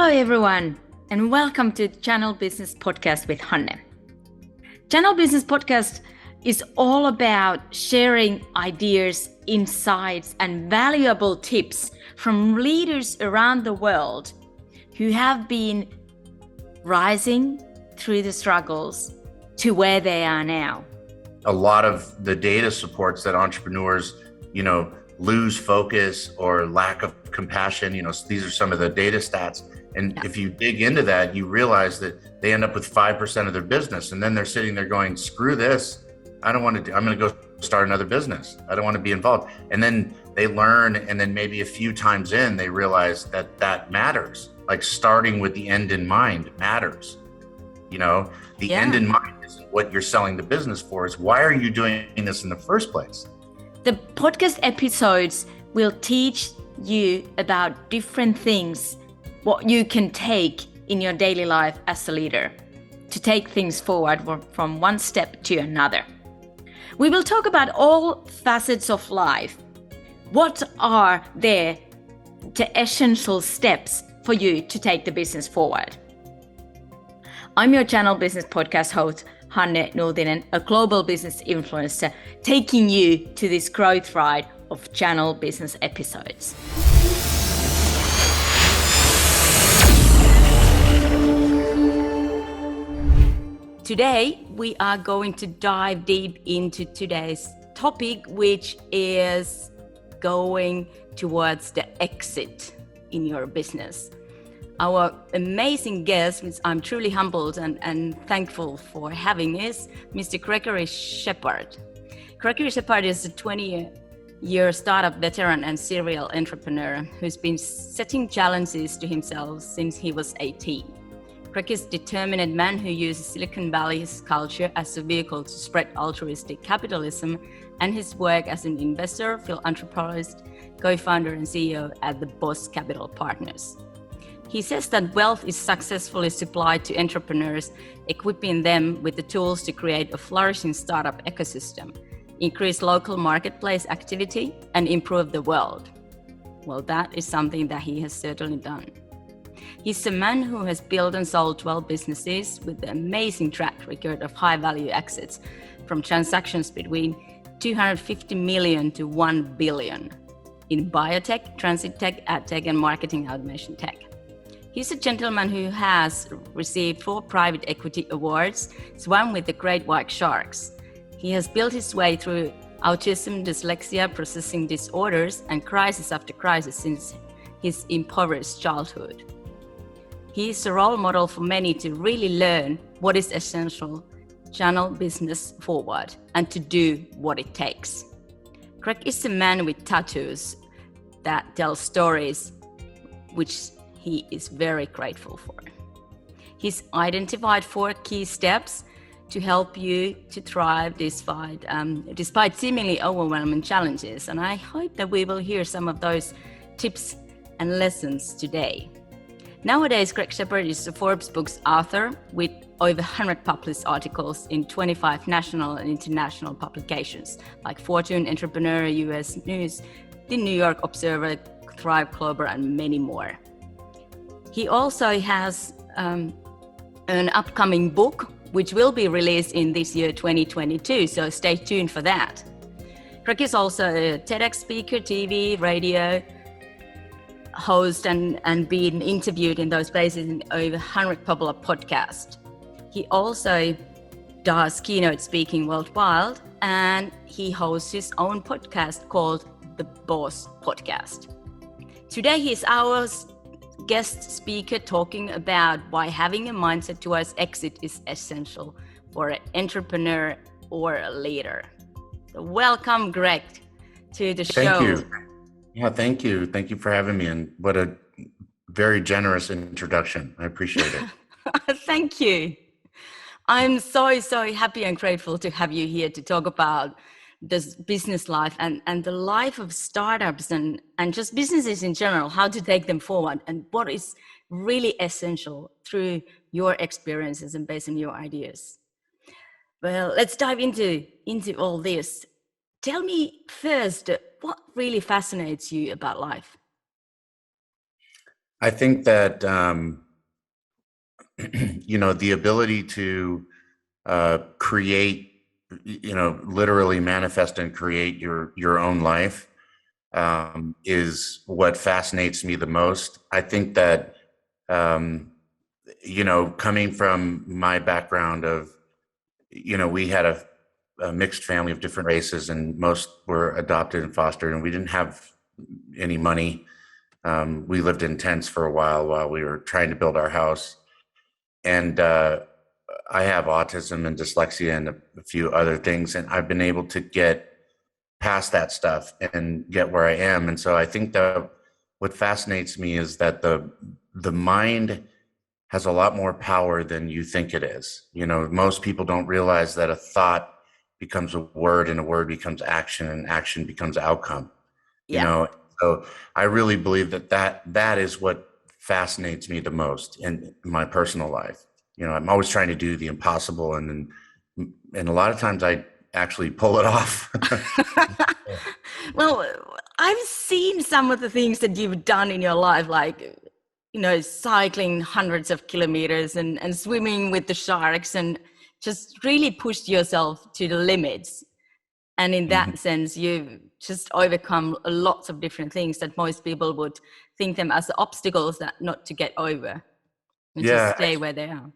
Hello everyone, and welcome to Channel Business Podcast with Hanne. Channel Business Podcast is all about sharing ideas, insights, and valuable tips from leaders around the world who have been rising through the struggles to where they are now. A lot of the data supports that entrepreneurs, lose focus or lack of compassion. These are some of the data stats. And if you dig into that, you realize that they end up with 5% of their business. And then they're sitting there going, screw this. I don't want to I'm going to go start another business. I don't want to be involved. And then they learn. And then maybe a few times in, they realize that matters. Like starting with the end in mind matters. The end in mind isn't what you're selling the business for. Is why are you doing this in the first place? The podcast episodes will teach you about different things, what you can take in your daily life as a leader to take things forward from one step to another. We will talk about all facets of life. What are the essential steps for you to take the business forward? I'm your Channel Business Podcast host, Hanne Nuutinen, a global business influencer, taking you to this growth ride of Channel Business episodes. Today, we are going to dive deep into today's topic, which is going towards the exit in your business. Our amazing guest, which I'm truly humbled and thankful for having, is Mr. Gregory Shepard. Gregory Shepard is a 20-year startup veteran and serial entrepreneur who's been setting challenges to himself since he was 18. Greg is a determined man who uses Silicon Valley's culture as a vehicle to spread altruistic capitalism, and his work as an investor, philanthropist, co-founder and CEO at the Boss Capital Partners. He says that wealth is successfully supplied to entrepreneurs, equipping them with the tools to create a flourishing startup ecosystem, increase local marketplace activity, and improve the world. Well, that is something that he has certainly done. He's a man who has built and sold 12 businesses with an amazing track record of high-value exits, from transactions between 250 million to 1 billion in biotech, transit tech, ad tech, and marketing automation tech. He's a gentleman who has received 4 private equity awards, swam with the great white sharks. He has built his way through autism, dyslexia, processing disorders, and crisis after crisis since his impoverished childhood. He is a role model for many to really learn what is essential, channel business forward, and to do what it takes. Greg is a man with tattoos that tell stories which he is very grateful for. He's identified 4 key steps to help you to thrive despite seemingly overwhelming challenges. And I hope that we will hear some of those tips and lessons today. Nowadays, Greg Shepard is a Forbes Books author with over 100 published articles in 25 national and international publications like Fortune, Entrepreneur, US News, The New York Observer, Thrive Global, and many more. He also has an upcoming book, which will be released in this year, 2022, so stay tuned for that. Greg is also a TEDx speaker, TV, radio host, and been interviewed in those places in over 100 popular podcasts. He also does keynote speaking worldwide, and he hosts his own podcast called The Boss Podcast. Today, he is our guest speaker talking about why having a mindset towards exit is essential for an entrepreneur or a leader. So welcome, Greg, to the show. Thank you. Yeah, thank you. Thank you for having me. And what a very generous introduction. I appreciate it. Thank you. I'm so happy and grateful to have you here to talk about this business life and the life of startups and just businesses in general, how to take them forward and what is really essential through your experiences and based on your ideas. Well, let's dive into all this. Tell me first, what really fascinates you about life? I think that, the ability to create, literally manifest and create your own life is what fascinates me the most. I think that, coming from my background of, we had a mixed family of different races, and most were adopted and fostered, and we didn't have any money. We lived in tents for a while we were trying to build our house. And I have autism and dyslexia and a few other things, and I've been able to get past that stuff and get where I am. And so I think that what fascinates me is that the mind has a lot more power than you think it is. Most people don't realize that a thought becomes a word, and a word becomes action, and action becomes outcome. Yeah. So I really believe that is what fascinates me the most in my personal life. I'm always trying to do the impossible, and a lot of times I actually pull it off. Well, I've seen some of the things that you've done in your life, like, cycling hundreds of kilometers and swimming with the sharks, and just really pushed yourself to the limits. And in Mhm. that sense, you've just overcome lots of different things that most people would think them as obstacles that not to get over and just Yeah, stay where they are.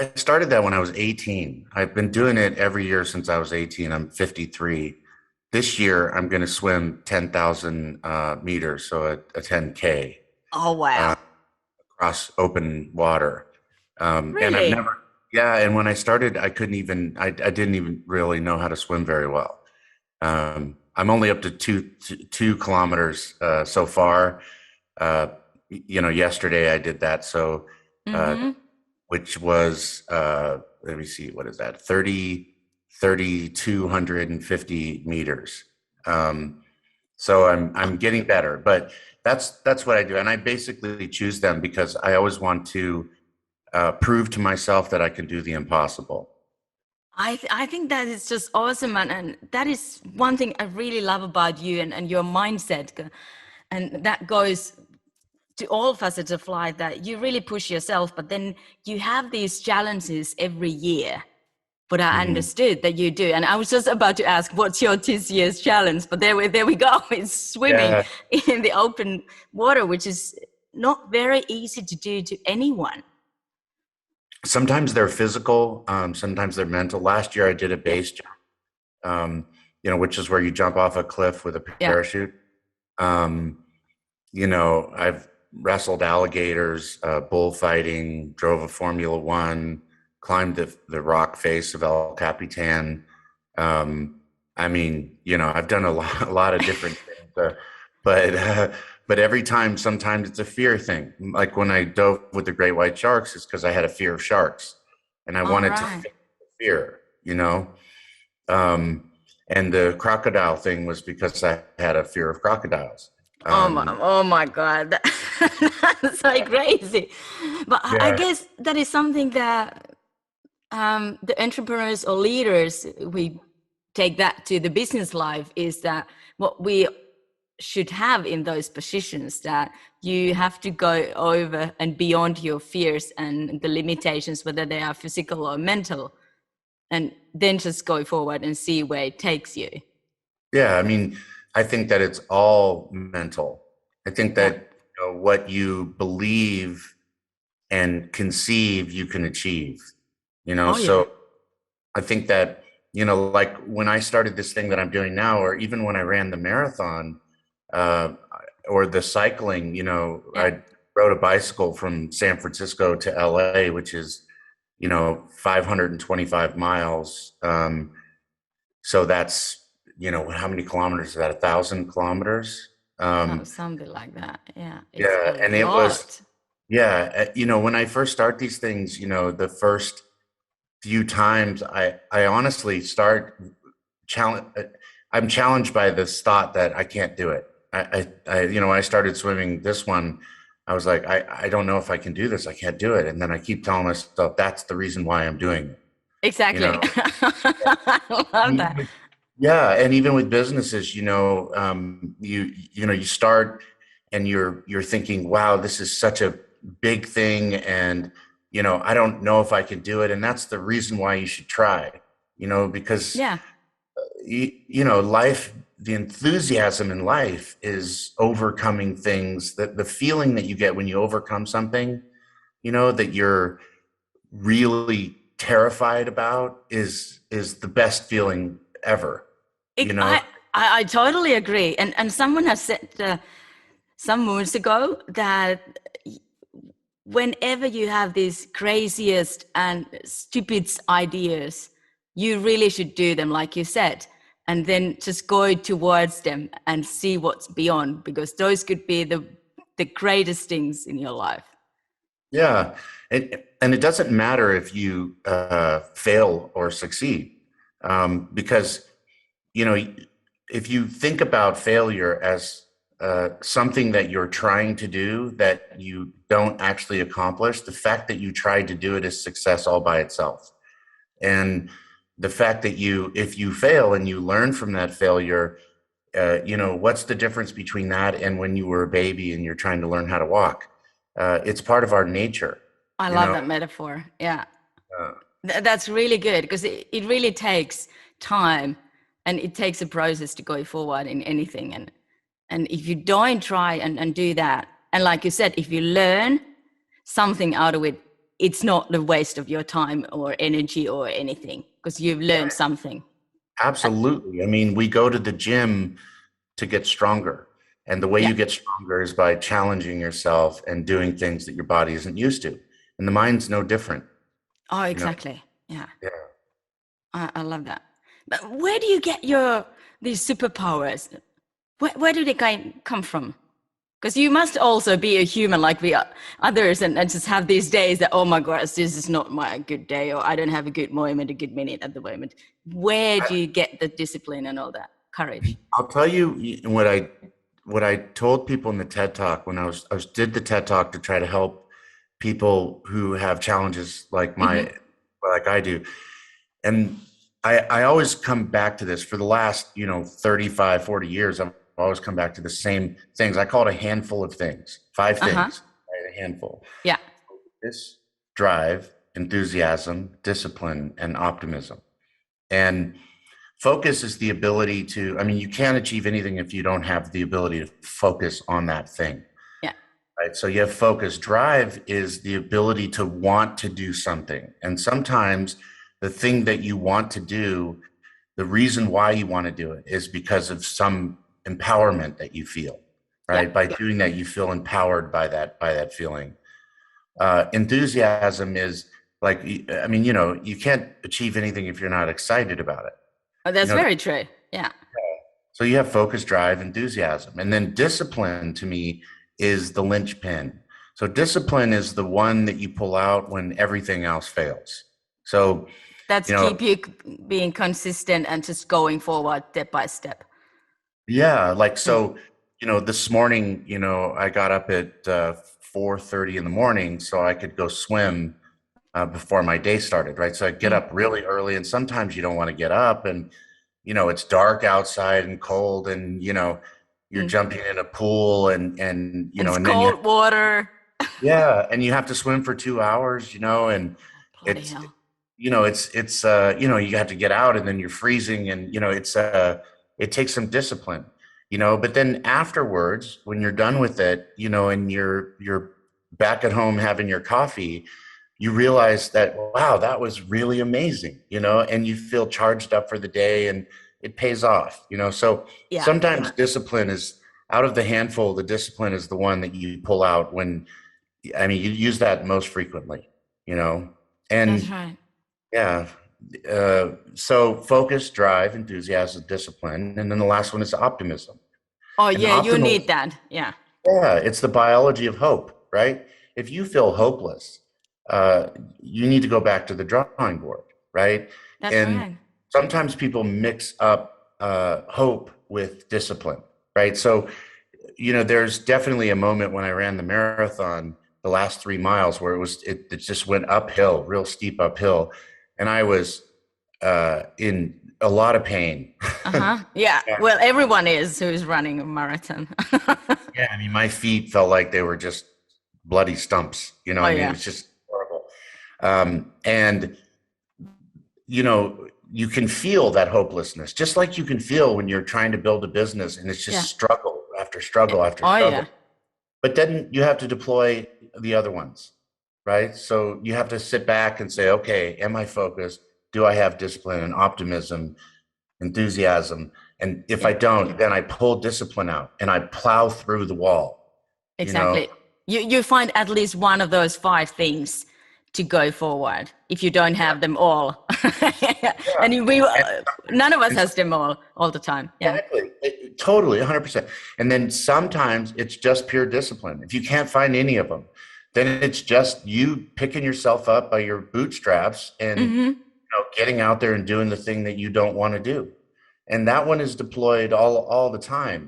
I started that when I was 18. I've been doing it every year since I was 18. I'm 53. This year, I'm going to swim 10,000 meters, so a 10K Oh, uh, wow. across open water. And I've Really? never, yeah. And when I started, I didn't even really know how to swim very well. I'm only up to 2 kilometers so far. Uh, yesterday I did that. So, uh, Mm-hmm. which was, let me see, what is that? 3,250 meters. So I'm getting better, but that's what I do. And I basically choose them because I always want to prove to myself that I can do the impossible. I think that is just awesome, and that is one thing I really love about you and your mindset, and that goes to all facets of life, that you really push yourself, but then you have these challenges every year. But I Mhm. understood that you do, and I was just about to ask, what's your this year's challenge? But there we go. It's swimming Yeah. in the open water, which is not very easy to do to anyone. Sometimes they're physical, sometimes they're mental. Last year I did a Yeah, base jump, which is where you jump off a cliff with a yeah. parachute. Um, I've wrestled alligators, bullfighting, drove a Formula One, climbed the rock face of El Capitan. Um, I've done a lot of different things, but but every time, sometimes it's a fear thing. Like when I dove with the great white sharks, it's because I had a fear of sharks, and I All wanted to right. face the fear. Um, and the crocodile thing was because I had a fear of crocodiles. Um, Oh my God. That's so crazy. But I yeah, guess that is something that the entrepreneurs or leaders, we take that to the business life, is that what we should have in those positions, that you have to go over and beyond your fears and the limitations, whether they are physical or mental, and then just go forward and see where it takes you. yeah. I think that it's all mental. I think Yeah. that what you believe and conceive, you can achieve. Oh yeah. So I think that like when I started this thing that I'm doing now, or even when I ran the marathon, uh, or the cycling, Yeah. I rode a bicycle from San Francisco to LA, which is 525 miles. So that's, how many kilometers is that? 1,000 kilometers. Um, Something like that. Yeah. It's yeah, a and it was, lot. yeah, when I first start these things, the first few times I honestly start challenge. I'm challenged by this thought that I can't do it. When I started swimming this one, I was like, I don't know if I can do this. I can't do it. And then I keep telling myself that's the reason why I'm doing it. You Exactly. know, I love that. yeah. And even with businesses, you start. and you're thinking, wow, this is such a big thing, and I don't know if I can do it. And that's the reason why you should try, because Yeah. life, the enthusiasm in life is overcoming things, that the feeling that you get when you overcome something, that you're really terrified about is the best feeling ever, you It, know? I totally agree. And someone has said some months ago that whenever you have these craziest and stupid ideas, you really should do them, like you said, and then just go towards them and see what's beyond, because those could be the greatest things in your life. Yeah. And it doesn't matter if you fail or succeed, because, you know, if you think about failure as something that you're trying to do that you don't actually accomplish, the fact that you tried to do it is success all by itself. And the fact that if you fail and you learn from that failure, what's the difference between that and when you were a baby and you're trying to learn how to walk? It's part of our nature. I you love know that metaphor. Yeah. uh, That's really good, because it really takes time, and it takes a process to go forward in anything. And if you don't try and do that, and like you said, if you learn something out of it, it's not the waste of your time or energy or anything, because you've learned something. Absolutely. I mean, we go to the gym to get stronger, and the way Yeah. you get stronger is by challenging yourself and doing things that your body isn't used to, and the mind's no different. Oh, you know exactly. Yeah. yeah. I love that. But where do you get these superpowers? Where do they come from? Because you must also be a human like we are others, and just have these days that, oh my gosh, this is not my good day, or I don't have a good moment, a good minute at the moment. Where do you get the discipline and all that courage? I'll tell you what I told people in the TED Talk when I did the TED Talk to try to help people who have challenges Hmm. like I do. And I always come back to this for the last, 35, 40 years. I've always come back to the same things. I call it a handful of things, five Uh-huh. things, right? A handful. Yeah. This drive, enthusiasm, discipline, and optimism. And focus is the ability to, I mean, you can't achieve anything if you don't have the ability to focus on that thing, Yeah. right? So you have focus. Drive is the ability to want to do something. And sometimes the thing that you want to do, the reason why you want to do it is because of some empowerment that you feel, Yeah. right? By doing that, you feel empowered by that feeling. Enthusiasm is like, I mean, you can't achieve anything if you're not excited about it. Oh, You that's know, very true. Yeah. so you have focus, drive, enthusiasm. And then discipline to me is the linchpin. So discipline is the one that you pull out when everything else fails. So, That's you know, keep you being consistent and just going forward step by step. yeah, like, Mm. so, this morning, I got up at 4:30 in the morning so I could go swim before my day started, right? So I get Mm. up really early, and sometimes you don't want to get up, and it's dark outside and cold, and you're Mm. jumping in a pool, and And it's and then you cold water. yeah, and you have to swim for 2 hours, and Bloody it's hell. you have to get out, and then you're freezing, and it takes some discipline, but then afterwards, when you're done with it, and you're back at home having your coffee, you realize that, wow, that was really amazing, and you feel charged up for the day, and it pays off, so Yeah. sometimes discipline is out of the handful. The discipline is the one that you pull out when, I mean, you use that most frequently, That's and right. yeah. So focus, drive, enthusiasm, discipline. And then the last one is optimism. Oh And yeah, you optimal, need that. Yeah. yeah, it's the biology of hope, right? If you feel hopeless, you need to go back to the drawing board, right? That's And right. sometimes people mix up hope with discipline, right? So, there's definitely a moment when I ran the marathon, the last 3 miles, where it just went uphill, real steep uphill. And in a lot of pain. Uh-huh. Yeah. Yeah. Well, everyone is who's running a marathon. Yeah, I mean, my feet felt like they were just bloody stumps. Oh I mean, it yeah. was just horrible. And you can feel that hopelessness, just like you can feel when you're trying to build a business and it's just Yeah. struggle after struggle after Oh struggle. yeah. But then you have to deploy the other ones, right? So you have to sit back and say, okay, am I focused? Do I have discipline and optimism, enthusiasm? And if I Yeah. don't, then I pull discipline out and I plow through the wall, you know? Exactly. You find at least one of those five things to go forward if you don't Yeah, have them all. yeah. And we And, none of us and has them all the time. Yeah. exactly. Totally, 100%. And then sometimes it's just pure discipline. If you can't find any of them, then it's just you picking yourself up by your bootstraps and Mm-hmm. getting out there and doing the thing that you don't want to do. And that one is deployed all the time.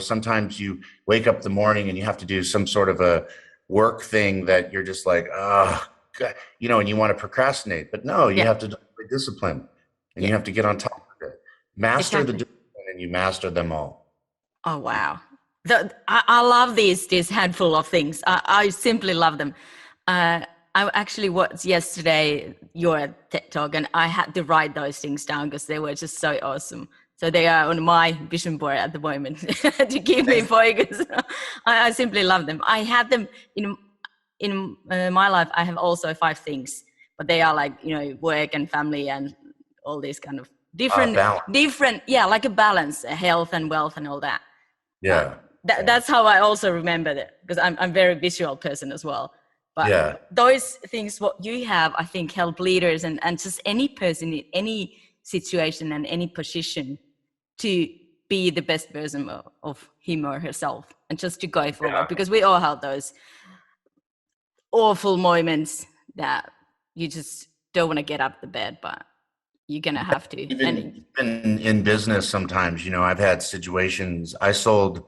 Sometimes you wake up the morning and you have to do some sort of a work thing that you're just like, oh, God, and you want to procrastinate. But no, you Yeah. have to deploy discipline and Yeah. you have to get on top of it. Master the Exactly. discipline and you master them all. Oh wow. I love these handful of things. I simply love them. I actually watched yesterday your TED talk and I had to write those things down because they were just so awesome. So they are on my vision board at the moment to keep me Thank focused. I simply love them. I had them in my life. I have also five things, but they are like, work and family and all these kind of balance. different, yeah, like a balance, health and wealth and all that. Uh, Yeah. Yeah. that's how I also remember it because I'm very visual person as well. But Yeah. those things, what you have, I think help leaders and just any person in any situation and any position to be the best version of him or herself and just to go forward Yeah. because we all have those awful moments that you just don't want to get up the bed, but you're going to have to. And Even in business, sometimes, I've had situations. I sold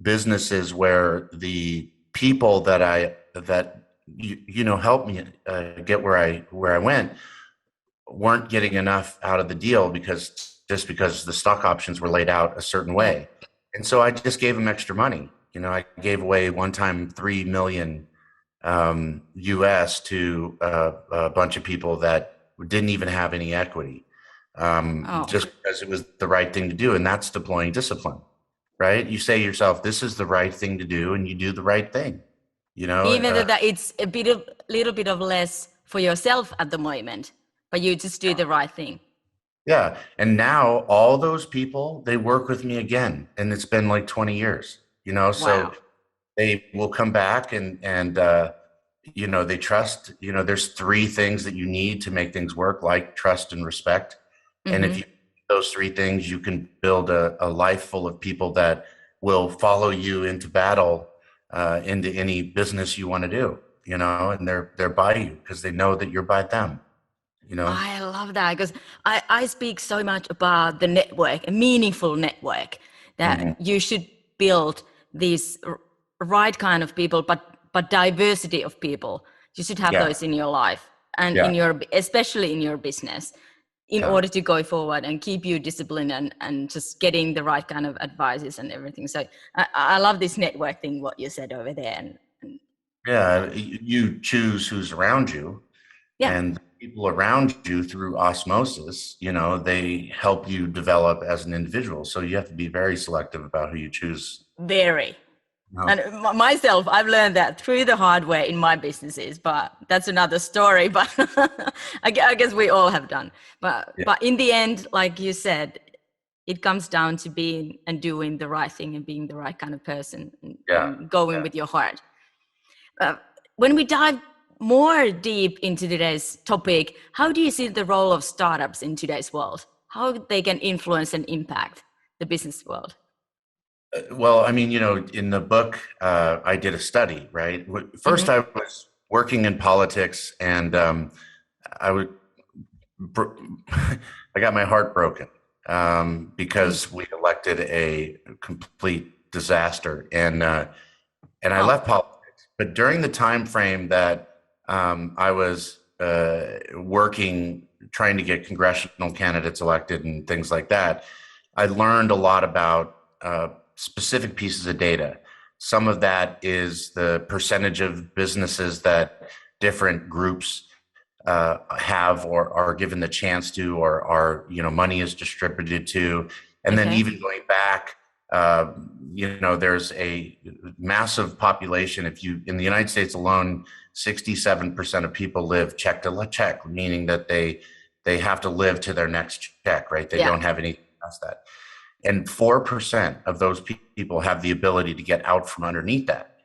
businesses where the people that helped me get where I went weren't getting enough out of the deal because the stock options were laid out a certain yeah. way, and so I just gave them extra money. I gave away one time 3 million US to a bunch of people that didn't even have any equity, Oh, just because it was the right thing to do, and that's deploying discipline. Right? You say to yourself, this is the right thing to do, and you do the right thing. even though that it's a little bit of less for yourself at the moment, but you just do the right thing. Yeah. And now all those people, they work with me again, and it's been like 20 years, so Wow. they will come back and they trust. There's three things that you need to make things work, like trust and respect. And if Mm-hmm. you those three things, you can build a life full of people that will follow you into battle, into any business you want to do, and they're by you because they know that you're by them, you know. I love that because I speak so much about the network, a meaningful network, that Mhm. you should build these right kind of people, but diversity of people. You should have Yeah. those in your life and Yeah. especially in your business in Yeah. order to go forward and keep you disciplined and just getting the right kind of advices and everything. So I love this network thing, what you said over there. And Yeah. You choose who's around you, yeah, and people around you through osmosis, they help you develop as an individual. So you have to be very selective about who you choose. very. No. And myself, I've learned that through the hard way in my businesses, but that's another story. But I guess we all have done. Yeah. But in the end, like you said, it comes down to being and doing the right thing and being the right kind of person Yeah. and going with your heart. When we dive more deep into today's topic, how do you see the role of startups in today's world? How they can influence and impact the business world? Well, I mean, in the book, I did a study, right? First, Mm-hmm. I was working in politics, and I would, I got my heart broken because we elected a complete disaster, and I Oh, left politics. But during the time frame that I was working trying to get congressional candidates elected and things like that, I learned a lot about specific pieces of data. Some of that is the percentage of businesses that different groups have or are given the chance to, or are, money is distributed to. And then Okay. even going back, there's a massive population. In the United States alone, 67% of people live check to check, meaning that they have to live to their next check, right? They Yeah. don't have anything past that. And 4% of those people have the ability to get out from underneath that.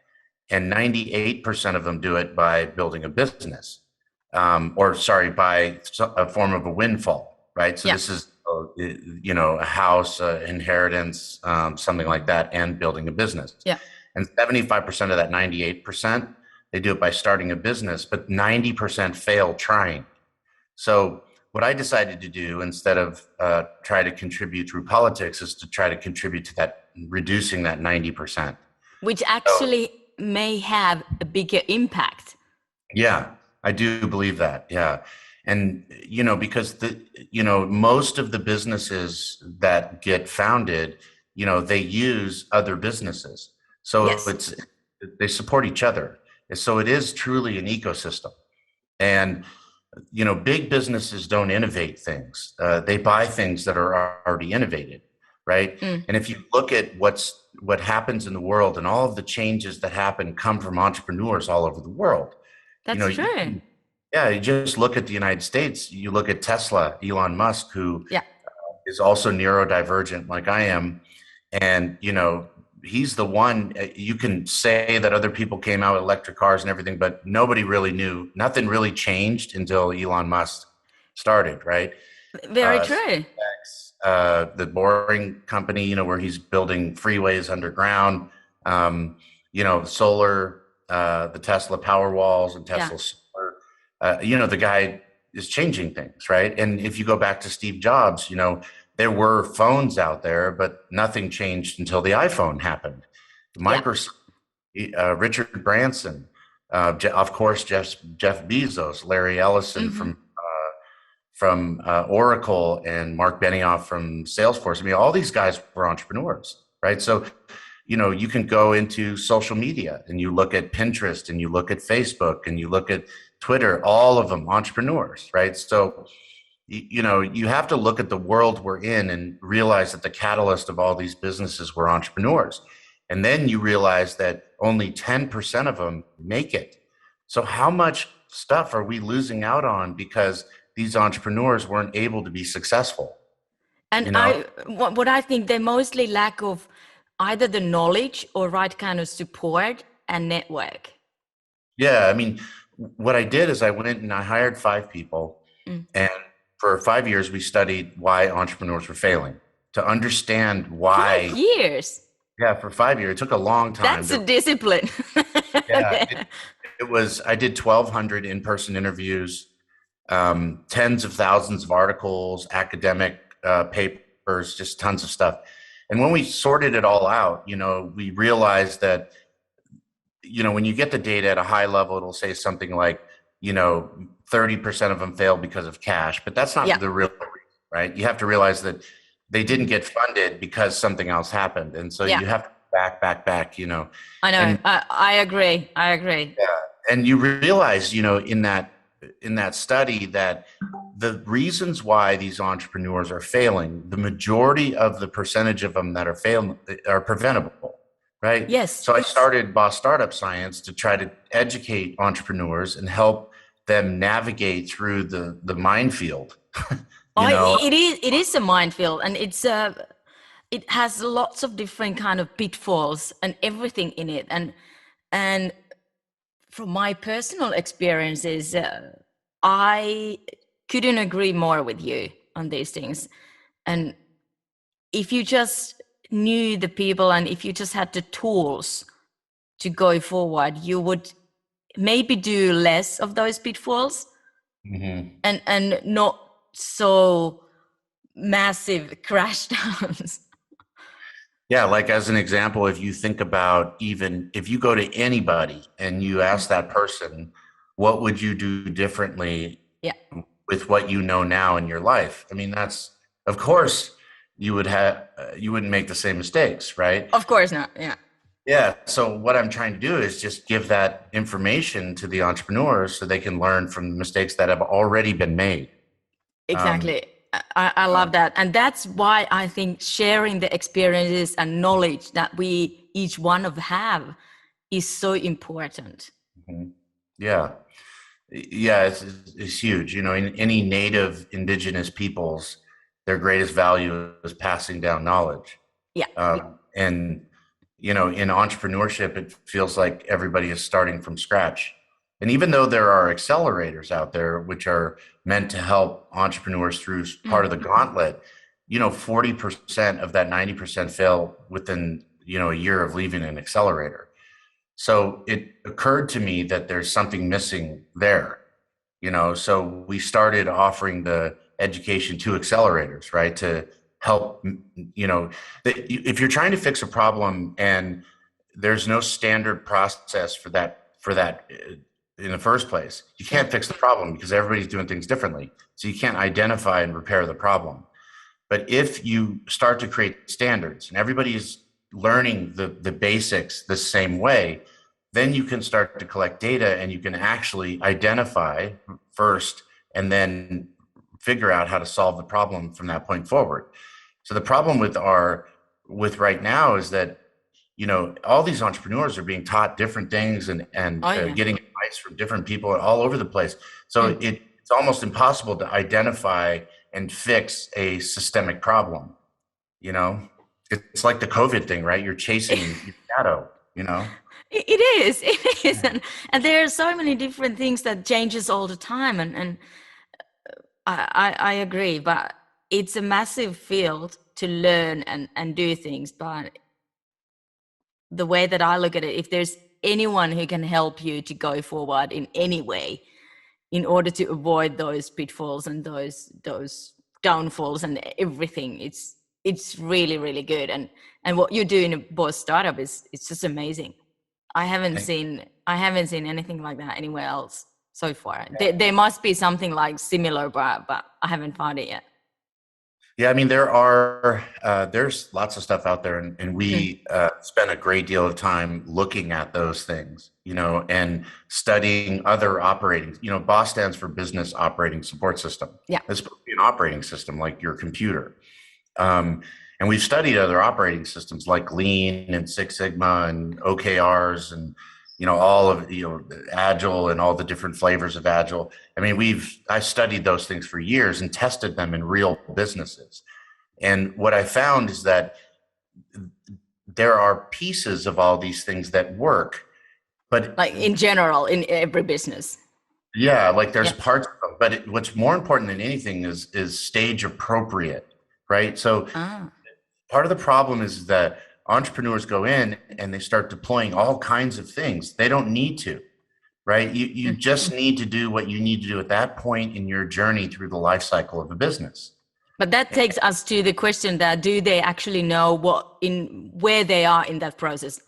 And 98% of them do it by building a business, by a form of a windfall, right? So Yeah. this is, a house, inheritance, something like that, and building a business. Yeah. And 75% of that 98%, they do it by starting a business, but 90% fail trying. So what I decided to do, instead of try to contribute through politics, is to try to contribute to that, reducing that 90%. Which actually may have a bigger impact. Yeah, I do believe that. Yeah. And, because most of the businesses that get founded, they use other businesses. So Yes. they support each other. So it is truly an ecosystem. And, big businesses don't innovate things. They buy things that are already innovated, right? Mm. And if you look at what happens in the world, and all of the changes that happen come from entrepreneurs all over the world. That's true. You just look at the United States. You look at Tesla, Elon Musk, who is also neurodivergent like I am. And, he's the one. You can say that other people came out with electric cars and everything, but nobody really knew. Nothing really changed until Elon Musk started, right? Very true. The Boring Company, where he's building freeways underground, solar, the Tesla power walls and Tesla solar. The guy is changing things, right? And if you go back to Steve Jobs, there were phones out there, but nothing changed until the iPhone happened. Microsoft, Richard Branson, of course, Jeff Bezos, Larry Ellison from Oracle, and Mark Benioff from Salesforce. I mean, all these guys were entrepreneurs, right? So, you can go into social media and you look at Pinterest and you look at Facebook and you look at Twitter, all of them entrepreneurs, right? So, you have to look at the world we're in and realize that the catalyst of all these businesses were entrepreneurs. And then you realize that only 10% of them make it. So how much stuff are we losing out on because these entrepreneurs weren't able to be successful? And what I think they mostly lack of either the knowledge or right kind of support and network. Yeah, I mean, what I did is I went and I hired 5 people, and for 5 years we studied why entrepreneurs were failing, to understand why. 5 years. Yeah, for 5 years. It took a long time. That's a discipline. It was. I did 1,200 in-person interviews, tens of thousands of articles, academic papers, just tons of stuff. And when we sorted it all out, we realized that, when you get the data at a high level, it'll say something like, 30% of them failed because of cash, but that's not the real reason, right? You have to realize that they didn't get funded because something else happened. And so you have to back. I know. I agree. Yeah. And you realize, in that study, that the reasons why these entrepreneurs are failing, the majority of the percentage of them that are failing are preventable, right? Yes. So I started Boss Startup Science to try to educate entrepreneurs and help them navigate through the minefield. It is a minefield, and it has lots of different kind of pitfalls and everything in it. And from my personal experiences, I couldn't agree more with you on these things. And if you just knew the people and if you just had the tools to go forward, you would maybe do less of those pitfalls and not so massive crash downs. Yeah, like as an example, if you think about, even if you go to anybody and you ask that person, what would you do differently with what you know now in your life. I mean, that's, of course, you wouldn't make the same mistakes, right? Of course not. Yeah. Yeah. So what I'm trying to do is just give that information to the entrepreneurs so they can learn from the mistakes that have already been made. Um, Exactly. I love that. And that's why I think sharing the experiences and knowledge that we each one of have is so important. mhm. Yeah. Yeah, it's huge. You know, in any native indigenous peoples, their greatest value is passing down knowledge. Yeah. And, you know, in entrepreneurship, it feels like everybody is starting from scratch. And even though there are accelerators out there, which are meant to help entrepreneurs through part of the gauntlet, you know, 40% of that 90% fail within, you know, a year of leaving an accelerator. So it occurred to me that there's something missing there, you know. So we started offering the education to accelerators, right, to help, you know, if you're trying to fix a problem and there's no standard process for that in the first place, you can't fix the problem because everybody's doing things differently. So you can't identify and repair the problem. But if you start to create standards and everybody's learning the basics the same way, then you can start to collect data and you can actually identify first and then figure out how to solve the problem from that point forward. So the problem with right now is that, you know, all these entrepreneurs are being taught different things and Oh, yeah. getting advice from different people all over the place. So it's almost impossible to identify and fix a systemic problem. You know, it's like the COVID thing, right? You're chasing your shadow, you know? It is. It is. And there are so many different things that changes all the time. And I agree, but it's a massive field to learn and do things. But the way that I look at it, if there's anyone who can help you to go forward in any way in order to avoid those pitfalls and those downfalls and everything, it's really, really good. And what you do in a boss startup is it's just amazing. I haven't seen anything like that anywhere else so far. There must be something like similar, but I haven't found it yet. Yeah, I mean, there's lots of stuff out there, and we spent a great deal of time looking at those things, you know, and studying other operating, you know, BOSS stands for Business Operating Support System. Yeah. It's supposed to be an operating system like your computer. And we've studied other operating systems like Lean and Six Sigma and OKRs and, you know, all of, you know, Agile and all the different flavors of Agile. I mean, I studied those things for years and tested them in real businesses. And what I found is that there are pieces of all these things that work, but like in general, in every business. Yeah, like there's parts of them, but what's more important than anything is stage appropriate, right? So part of the problem is that entrepreneurs go in and they start deploying all kinds of things. They don't need to, right? You just need to do what you need to do at that point in your journey through the life cycle of a business. But that takes us to the question that do they actually know where they are in that process?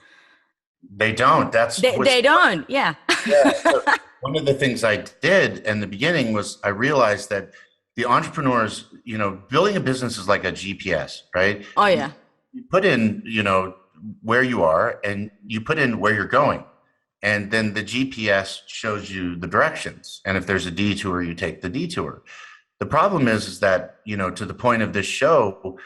They don't. They don't. Yeah. So one of the things I did in the beginning was I realized that the entrepreneurs, you know, building a business is like a GPS, right? Oh, yeah. You put in, you know, where you are and you put in where you're going. And then the GPS shows you the directions. And if there's a detour, you take the detour. The problem is that, you know, to the point of this show,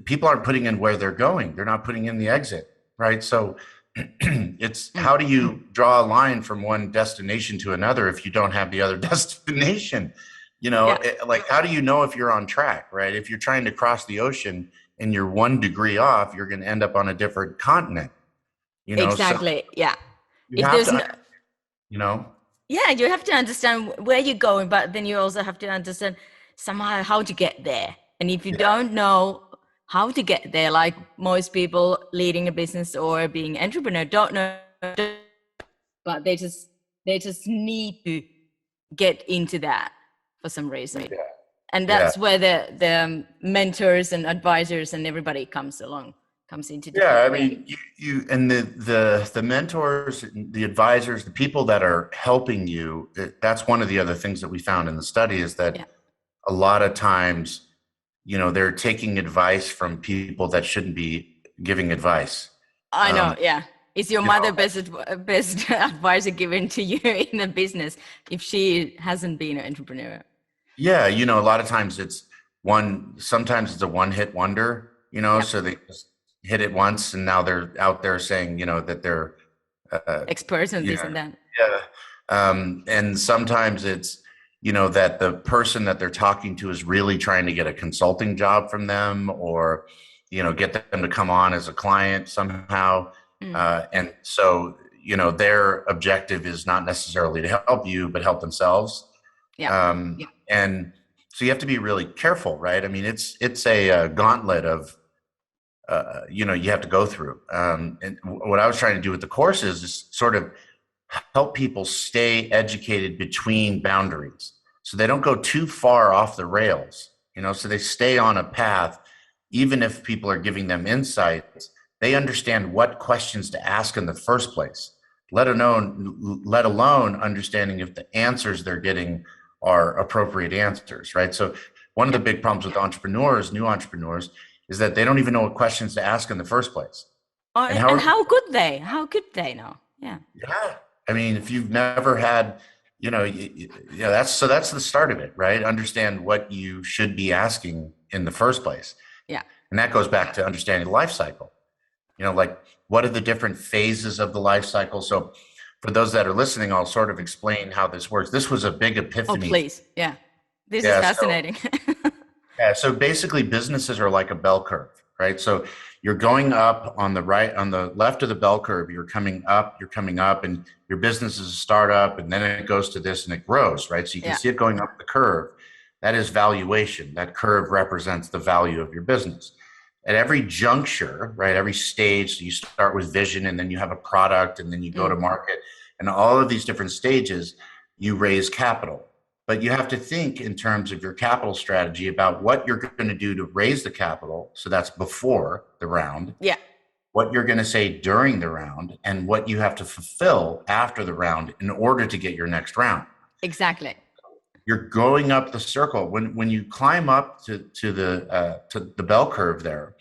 people aren't putting in where they're going. They're not putting in the exit, right? So it's how do you draw a line from one destination to another if you don't have the other destination? You know, like how do you know if you're on track, right? If you're trying to cross the ocean and you're 1 degree off, you're going to end up on a different continent. You know, exactly. So yeah. If there's you know. Yeah, you have to understand where you're going, but then you also have to understand somehow how to get there. And if you don't know how to get there, like most people leading a business or being an entrepreneur don't know, but they just need to get into that for some reason. Yeah. And that's where the mentors and advisors and everybody comes into. Yeah, I mean, you and the mentors, the advisors, the people that are helping you. That's one of the other things that we found in the study is that a lot of times, they're taking advice from people that shouldn't be giving advice. I know, yeah. Is your You mother know, best advisor given to you in the business if she hasn't been an entrepreneur? yeah, a lot of times sometimes it's a one hit wonder, Yeah, so they just hit it once and now they're out there saying, that they're, experts and you this know, and that. yeah. And sometimes it's, that the person that they're talking to is really trying to get a consulting job from them or, get them to come on as a client somehow. Mm. And so, their objective is not necessarily to help you, but help themselves. Yeah, And so you have to be really careful, right? I mean, it's a gauntlet of, you have to go through. And what I was trying to do with the courses is sort of help people stay educated between boundaries so they don't go too far off the rails, so they stay on a path. Even if people are giving them insights, they understand what questions to ask in the first place, let alone understanding if the answers they're getting are appropriate answers, right? So one of the big problems with new entrepreneurs, is that they don't even know what questions to ask in the first place. oh, And and how how could they know? Yeah, Yeah. I mean, if you've never had, that's the start of it, right? Understand what you should be asking in the first place. yeah. And that goes back to understanding the life cycle. Like what are the different phases of the life cycle? So for those that are listening, I'll sort of explain how this works. This was a big Oh, epiphany. please. Yeah. This is Yeah. So fascinating. Yeah, so basically businesses are like a bell curve, right? So you're going up on the left of the bell curve, you're coming up, and your business is a startup, and then it goes to this and it grows, right? So you can Yeah. see it going up the curve. That is valuation. That curve represents the value of your business. At every juncture, right? Every stage, so you start with vision and then you have a product and then you go to Mm. market. And all of these different stages, you raise capital. But you have to think in terms of your capital strategy about what you're going to do to raise the capital. So that's before the round, Yeah. what you're going to say during the round, and what you have to fulfill after the round in order to get your next round. Exactly. You're going up the circle. When you climb up to the bell curve there,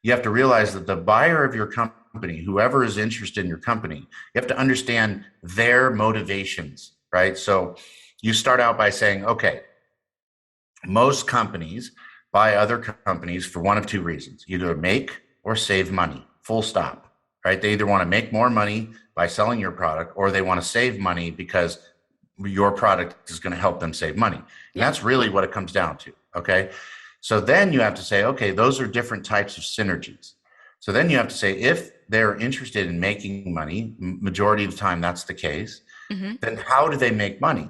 you have to realize that the buyer of your company, whoever is interested in your company, you have to understand their motivations, right? So you start out by saying, okay, most companies buy other companies for one of two reasons: either make or save money, full stop, right? They either want to make more money by selling your product, or they want to save money because your product is going to help them save money. And Yeah. that's really what it comes down to. Okay. So then you have to say, okay, those are different types of synergies. So then you have to say, if they're interested in making money, majority of the time that's the case, Mm-hmm. then how do they make money?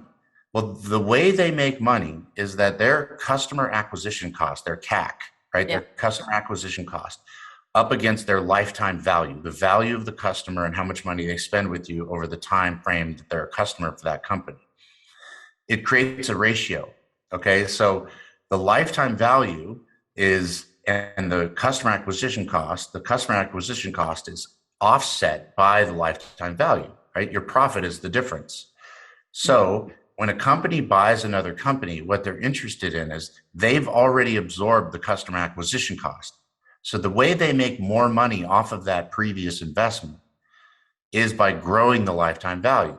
Well, the way they make money is that their customer acquisition cost, their CAC, right? Yeah. Their customer acquisition cost up against their lifetime value, the value of the customer and how much money they spend with you over the time frame that they're a customer for that company. It creates a ratio. Okay. So the lifetime value is, and the customer acquisition cost is offset by the lifetime value, right? Your profit is the difference. So when a company buys another company, what they're interested in is they've already absorbed the customer acquisition cost. So the way they make more money off of that previous investment is by growing the lifetime value.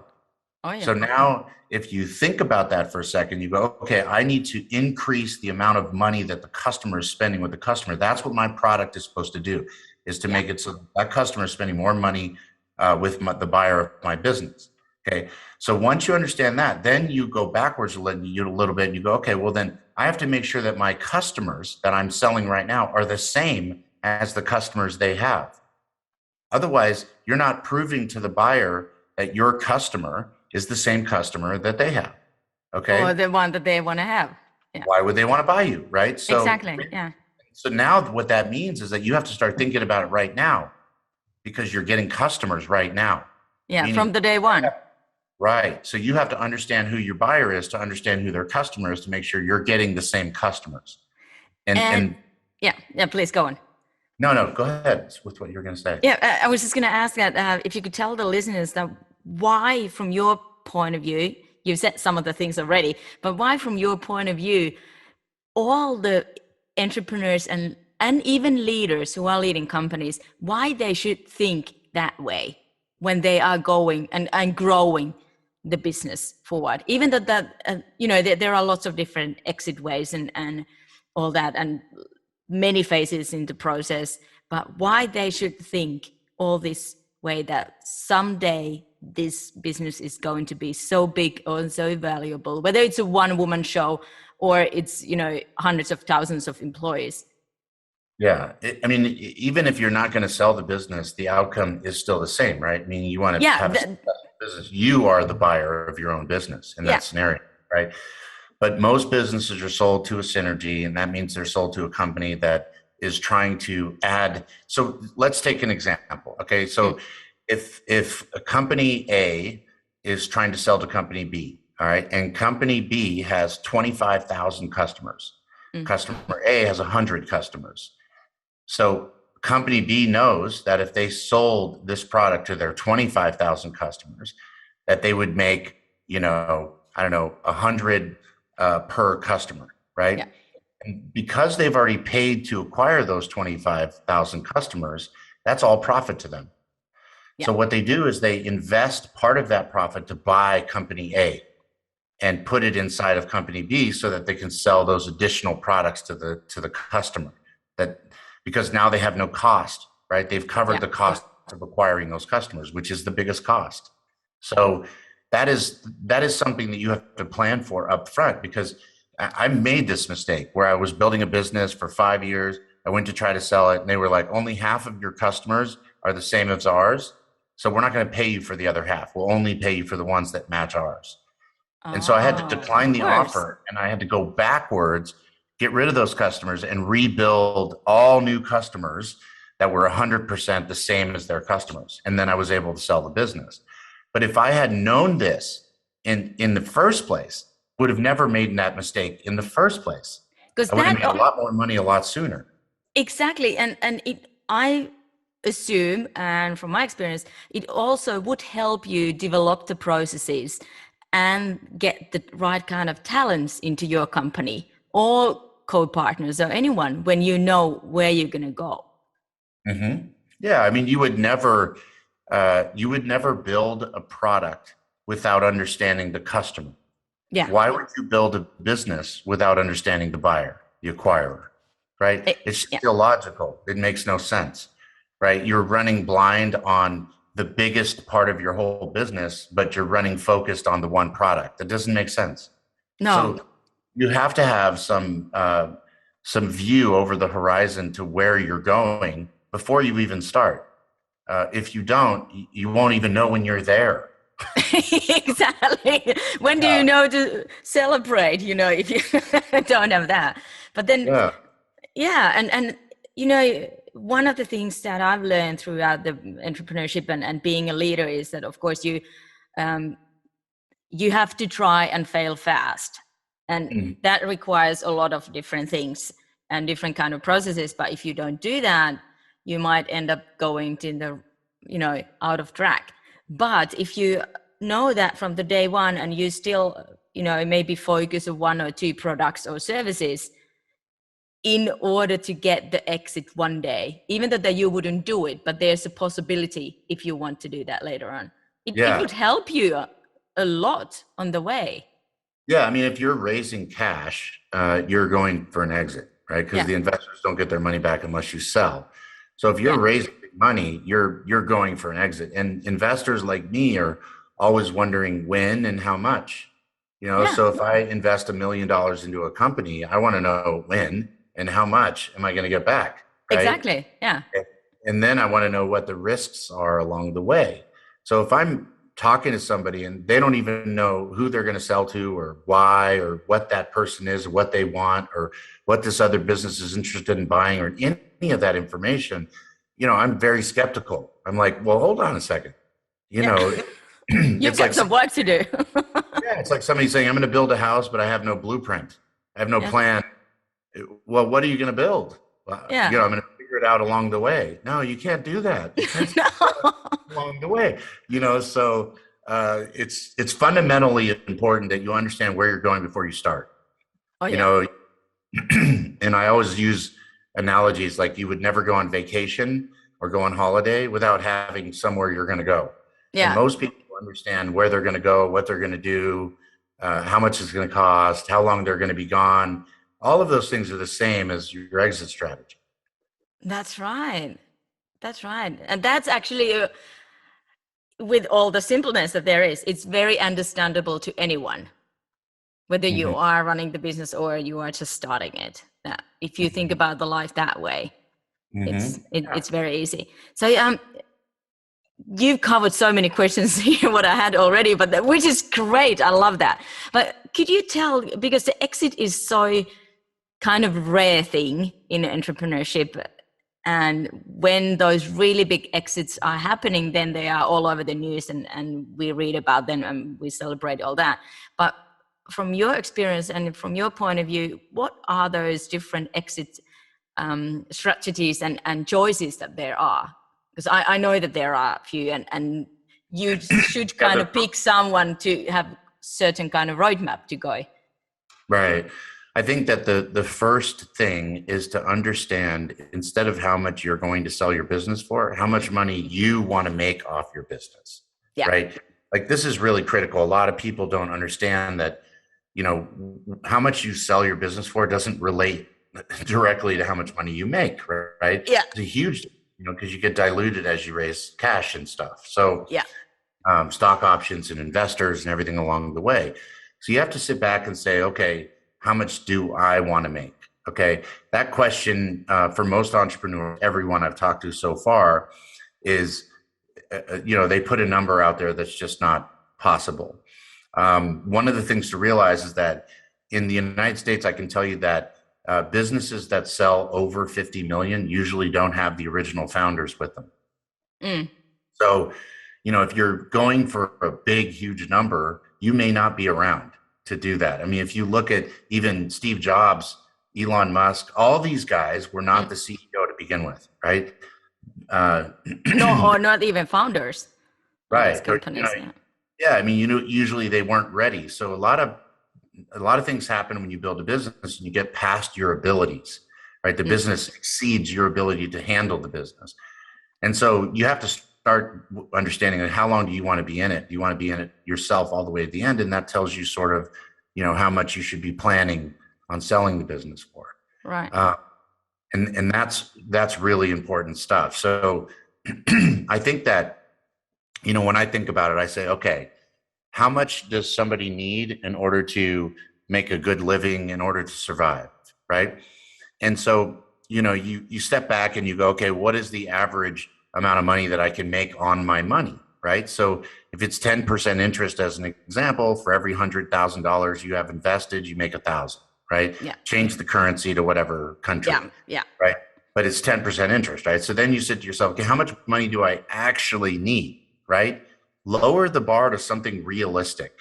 Oh, yeah. So now, if you think about that for a second, you go, okay, I need to increase the amount of money that the customer is spending with the customer. That's what my product is supposed to do, is to Yeah. make it so that customer is spending more money with the buyer of my business. Okay. So once you understand that, then you go backwards a little bit and you go, okay, well, then I have to make sure that my customers that I'm selling right now are the same as the customers they have. Otherwise, you're not proving to the buyer that your customer is the same customer that they have. Or Okay. the one that they want to have. Yeah. Why would they want to buy you? Right. Exactly. Yeah. So now what that means is that you have to start thinking about it right now, because you're getting customers right now. Yeah. Meaning, From the day one. right. So you have to understand who your buyer is to understand who their customer is, to make sure you're getting the same customers. And And yeah. Yeah. Please go on. no, go ahead with what you're going to say. Yeah. I was just going to ask that if you could tell the listeners that why, from your point of view, you've said some of the things already, but why, from your point of view, all the entrepreneurs and even leaders who are leading companies, why they should think that way when they are going and growing the business forward. Even though that, there are lots of different exit ways and all that, and many phases in the process, but why they should think all this way that someday this business is going to be so big or so valuable, whether it's a one-woman show or it's, hundreds of thousands of employees. Yeah. I mean, even if you're not going to sell the business, the outcome is still the same, right? I mean, you want to have a successful business. You are the buyer of your own business in that scenario, right? But most businesses are sold to a synergy, and that means they're sold to a company that is trying to add. So let's take an example. Okay. So if a company A is trying to sell to company B, all right, and company B has 25,000 customers, customer A has 100 customers. So company B knows that if they sold this product to their 25,000 customers, that they would make, I don't know, 100 per customer, right? Yeah. And because they've already paid to acquire those 25,000 customers, that's all profit to them. Yeah. So what they do is they invest part of that profit to buy company A and put it inside of company B so that they can sell those additional products to the customer. Because now they have no cost, right? They've covered the cost of acquiring those customers, which is the biggest cost. So that is something that you have to plan for up front, because I made this mistake where I was building a business for 5 years. I went to try to sell it and they were like, only half of your customers are the same as ours. So we're not going to pay you for the other half. We'll only pay you for the ones that match ours. And so I had to decline the offer, and I had to go backwards, get rid of those customers and rebuild all new customers that were 100% the same as their customers. And then I was able to sell the business. But if I had known this in the first place, I would have never made that mistake in the first place. Because I would have made a lot more money a lot sooner. Exactly. And I assume, and from my experience, it also would help you develop the processes and get the right kind of talents into your company, or co-partners, or anyone, when you know where you're going to go. Mm-hmm. Yeah, I mean, you would never build a product without understanding the customer. Yeah. Why would you build a business without understanding the buyer, the acquirer, right? It's just illogical. It makes no sense, right? You're running blind on the biggest part of your whole business, but you're running focused on the one product. That doesn't make sense. No. So you have to have some view over the horizon to where you're going before you even start. If you don't, you won't even know when you're there. Exactly. When do you know to celebrate, if you don't have that? But then, and one of the things that I've learned throughout the entrepreneurship and being a leader is that, of course, you have to try and fail fast. And that requires a lot of different things and different kind of processes. But if you don't do that, you might end up going to the, out of track. But if you know that from the day one, and you still, maybe focus on one or two products or services in order to get the exit one day, even though that you wouldn't do it, but there's a possibility if you want to do that later on. It would help you a lot on the way. Yeah, I mean, if you're raising cash, you're going for an exit, right? Because the investors don't get their money back unless you sell. So if you're raising money, you're going for an exit. And investors like me are always wondering when and how much. So if I invest $1 million into a company, I want to know when and how much am I going to get back, right? Exactly, yeah. And then I want to know what the risks are along the way. So if I'm talking to somebody and they don't even know who they're going to sell to, or why, or what that person is, or what they want, or what this other business is interested in buying, or any of that information, I'm very skeptical. I'm like, well, hold on a second. You've got some work to do. It's like somebody saying, I'm going to build a house, but I have no blueprint. I have no plan. Well, what are you going to build? Well, I'm going to figure it out along the way. No, you can't do that. You can't along the way, so it's fundamentally important that you understand where you're going before you start. And I always use analogies like you would never go on vacation or go on holiday without having somewhere you're going to go. And Yeah, most people understand where they're going to go, what they're going to do, how much it's going to cost, how long they're going to be gone. All of those things are the same as your exit strategy. that's right. That's right. And that's actually, with all the simpleness that there is, it's very understandable to anyone, whether you Mhm. are running the business or you are just starting it. If you think about the life that way, it's Yeah. it's very easy. So you've covered so many questions here, what I had already, but which is great. I love that. But could you tell, because the exit is so kind of rare thing in entrepreneurship, and when those really big exits are happening, then they are all over the news, and we read about them and we celebrate all that. But from your experience and from your point of view, what are those different exit strategies and choices that there are? Because I know that there are a few, and you should Yeah, kind of pick someone to have certain kind of roadmap to go. right. I think that the first thing is to understand, instead of how much you're going to sell your business for, how much money you want to make off your business, Yeah. right? Like this is really critical. A lot of people don't understand that, how much you sell your business for doesn't relate directly to how much money you make, right? Yeah. It's a huge, because you get diluted as you raise cash and stuff. So Yeah. stock options and investors and everything along the way. So you have to sit back and say, okay, how much do I want to make? Okay, that question for most entrepreneurs, everyone I've talked to so far, is they put a number out there that's just not possible. One of the things to realize is that in the United States, I can tell you that businesses that sell over 50 million usually don't have the original founders with them. Mm. So, if you're going for a big, huge number, you may not be around to do that. I mean, if you look at even Steve Jobs, Elon Musk, all these guys were not the CEO to begin with, right? Uh, No, or not even founders of these right. companies. Yeah. Yeah. I mean, usually they weren't ready. So a lot of things happen when you build a business and you get past your abilities, right? The business exceeds your ability to handle the business. And so you have to start understanding how long do you want to be in it? Do you want to be in it yourself all the way to the end? And that tells you sort of, how much you should be planning on selling the business for. Right. And that's really important stuff. So I think that, when I think about it, I say, okay, how much does somebody need in order to make a good living, in order to survive? Right. And so, you step back and you go, okay, what is the average amount of money that I can make on my money? Right. So if it's 10% interest, as an example, for every $100,000 you have invested, you make 1,000, right? Yeah. Change the currency to whatever country. Yeah. Yeah. Right. But it's 10% interest, right? So then you said to yourself, okay, how much money do I actually need? Right. Lower the bar to something realistic,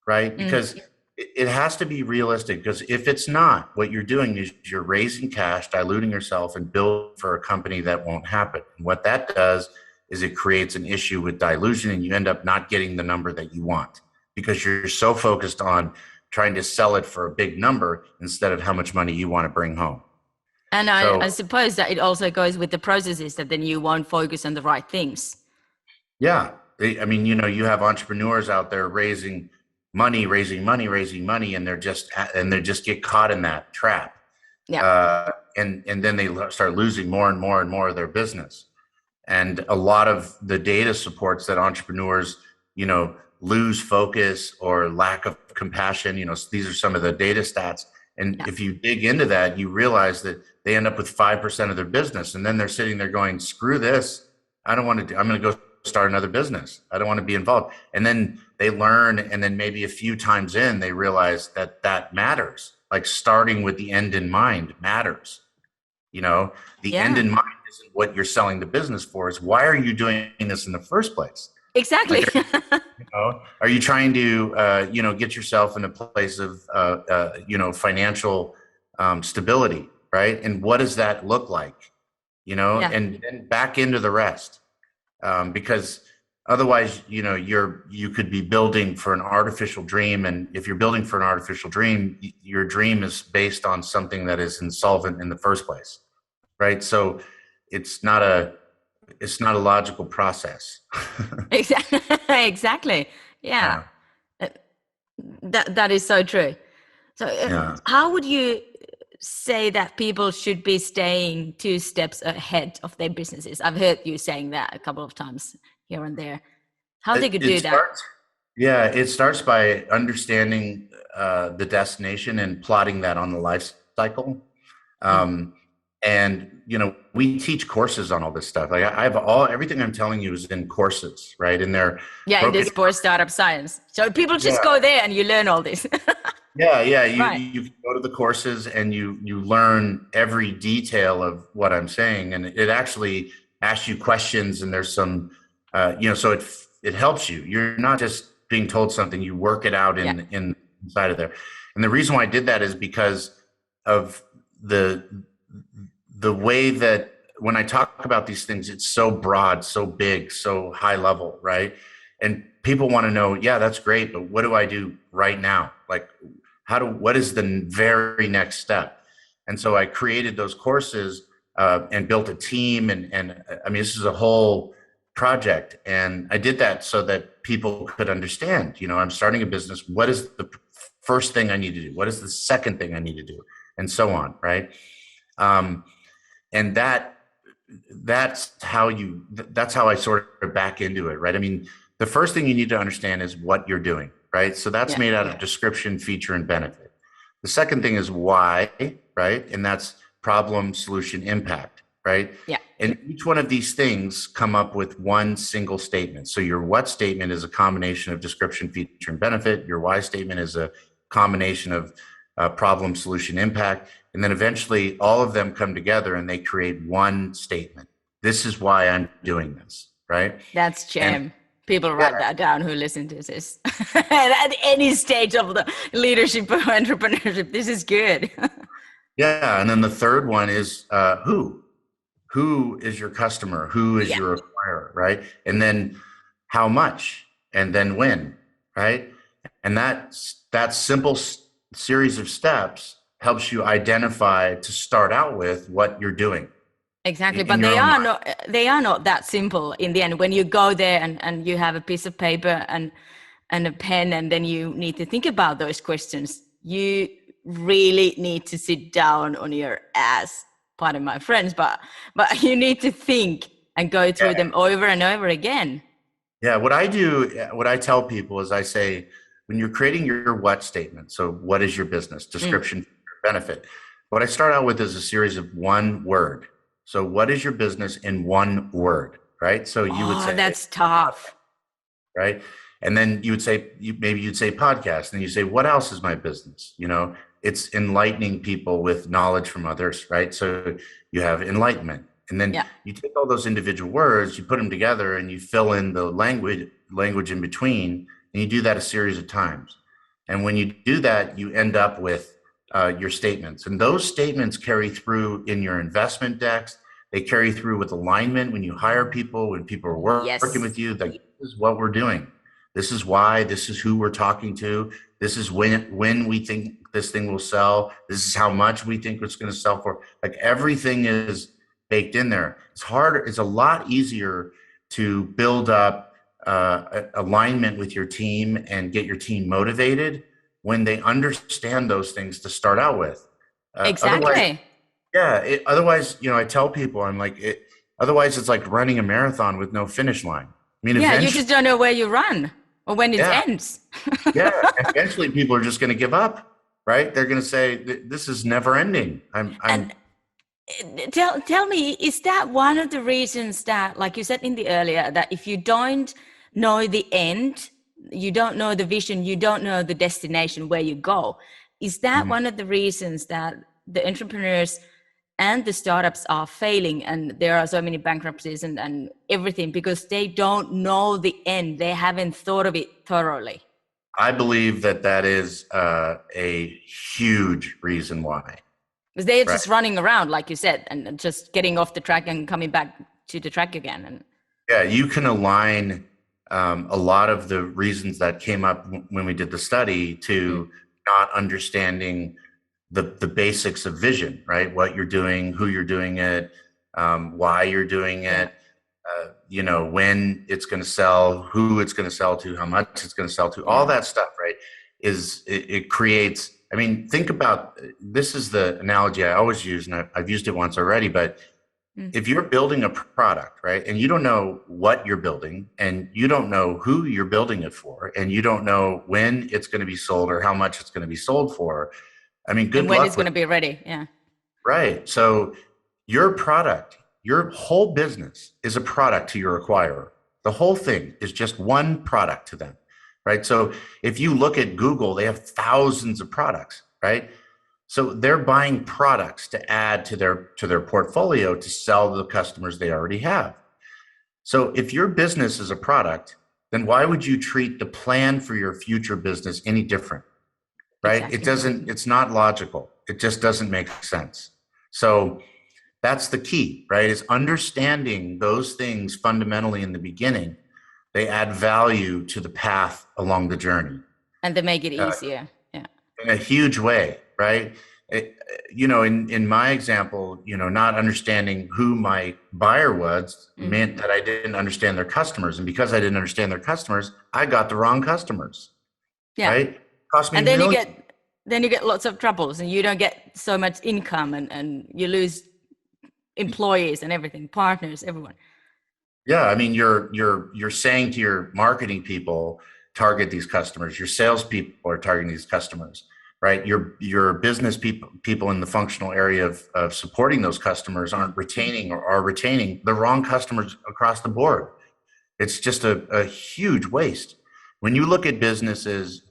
right? Because it has to be realistic, because if it's not, what you're doing is you're raising cash, diluting yourself, and build for a company that won't happen. And what that does is it creates an issue with dilution, and you end up not getting the number that you want because you're so focused on trying to sell it for a big number instead of how much money you want to bring home. And So I suppose that it also goes with the processes, that then you won't focus on the right things. yeah, I mean, you have entrepreneurs out there raising money, and they just get caught in that trap. Yeah. And then they start losing more and more and more of their business. And a lot of the data supports that entrepreneurs, lose focus or lack of compassion. These are some of the data stats. And Yeah. if you dig into that, you realize that they end up with 5% of their business. And then they're sitting there going, screw this. I don't want to do, I'm going to go start another business. I don't want to be involved. And then they learn. And then maybe a few times in, they realize that matters. Like starting with the end in mind matters. The end Yeah. in mind isn't what you're selling the business for. Is why are you doing this in the first place? Exactly. Like, are you trying to, get yourself in a place of, financial stability, right? And what does that look like? Yeah. And then back into the rest, because Otherwise, you could be building for an artificial dream. And if you're building for an artificial dream, your dream is based on something that is insolvent in the first place. Right. So it's not a, it's not a logical process. Exactly. Exactly. Yeah. Yeah. Uh, that is so true. So Yeah. how would you say that people should be staying 2 steps ahead of their businesses? I've heard you saying that a couple of times here and there. How they could It do that? starts, yeah, it starts by understanding the destination and plotting that on the life cycle. Mm. Um, and we teach courses on all this stuff. Like I have all everything I'm telling you is in courses, right? And they're Yeah, in the broken. sports startup science. So people just Yeah, go there and you learn all this. yeah. You Right. you can go to the courses and you learn every detail of what I'm saying, and it actually asks you questions. And there's some, so it helps you. You're not just being told something. You work it out Yeah. in inside of there. And the reason why I did that is because of the way that when I talk about these things, it's so broad, so big, so high level, right? And people want to know, yeah, that's great, but what do I do right now? Like, what is the very next step? And so I created those courses and built a team. And I mean, this is a whole project. And I did that so that people could understand, I'm starting a business. What is the first thing I need to do? What is the second thing I need to do? And so on, right? And that's how I sort of back into it, right? I mean, the first thing you need to understand is what you're doing, right? So that's made out of description, feature, and benefit. The second thing is why, right? And that's problem, solution, impact, right? Yeah. And each one of these things come up with one single statement. So your what statement is a combination of description, feature, and benefit. Your why statement is a combination of problem, solution, impact. And then eventually all of them come together and they create one statement. This is why I'm doing this, right? That's gem. And People write that down who listen to this. At any stage of the leadership or entrepreneurship, this is good. yeah. And then the third one is who is your customer? Who is your acquirer, right? And then how much, and then when, right? And that simple series of steps helps you identify to start out with what you're doing. Exactly, but they are not that simple in the end. When you go there and you have a piece of paper and a pen, and then you need to think about those questions, you really need to sit down on your ass, pardon my French, but you need to think and go through them over and over again. Yeah, what I tell people is I say, when you're creating your what statement, so what is your business, description, benefit, what I start out with is a series of one word. So what is your business in one word, right? So you would say, that's tough. Right? And then you'd say podcast, and you say, what else is my business? It's enlightening people with knowledge from others, right? So you have enlightenment. And then you take all those individual words, you put them together, and you fill in the language in between, and you do that a series of times. And when you do that, you end up with your statements. And those statements carry through in your investment decks. They carry through with alignment when you hire people, when people are working with you. Like, this is what we're doing. This is why. This is who we're talking to. This is when we think this thing will sell. This is how much we think it's going to sell for. Like, everything is baked in there. It's harder. It's a lot easier to build up alignment with your team and get your team motivated when they understand those things to start out with. Exactly. Otherwise, I tell people, I'm like, otherwise it's like running a marathon with no finish line. I mean, you just don't know where you run or when it ends. Eventually people are just going to give up, right? They're going to say, this is never ending. And tell me, is that one of the reasons that, like you said in the earlier, that if you don't know the end, you don't know the vision, you don't know the destination where you go, is that one of the reasons that the entrepreneurs and the startups are failing, and there are so many bankruptcies and everything, because they don't know the end? They haven't thought of it thoroughly. I believe that is a huge reason why. Because they're just running around, like you said, and just getting off the track and coming back to the track again. And yeah, you can align a lot of the reasons that came up when we did the study to not understanding the basics of vision, right? What you're doing, who you're doing it, why you're doing it, when it's going to sell, who it's going to sell to, how much it's going to sell to, all that stuff, right? It creates, I mean, think about, this is the analogy I always use, and I've used it once already, but if you're building a product, right, and you don't know what you're building, and you don't know who you're building it for, and you don't know when it's going to be sold or how much it's going to be sold for, I mean, good luck. And when it's going to be ready. Yeah. Right. So your product, your whole business is a product to your acquirer. The whole thing is just one product to them, right? So if you look at Google, they have thousands of products, right? So they're buying products to add to their portfolio to sell to the customers they already have. So if your business is a product, then why would you treat the plan for your future business any different? Right? Exactly. It's not logical. It just doesn't make sense. So that's the key, right? Is understanding those things fundamentally in the beginning. They add value to the path along the journey. And they make it easier. Yeah. In a huge way, right? In my example, not understanding who my buyer was meant that I didn't understand their customers. And because I didn't understand their customers, I got the wrong customers. Yeah. Right? Cost me and then millions. you get lots of troubles, and you don't get so much income, and you lose employees and everything, partners, everyone. Yeah, I mean, you're saying to your marketing people, target these customers. Your salespeople are targeting these customers, right? Your business people in the functional area of supporting those customers aren't retaining or are retaining the wrong customers across the board. It's just a huge waste. When you look at businesses,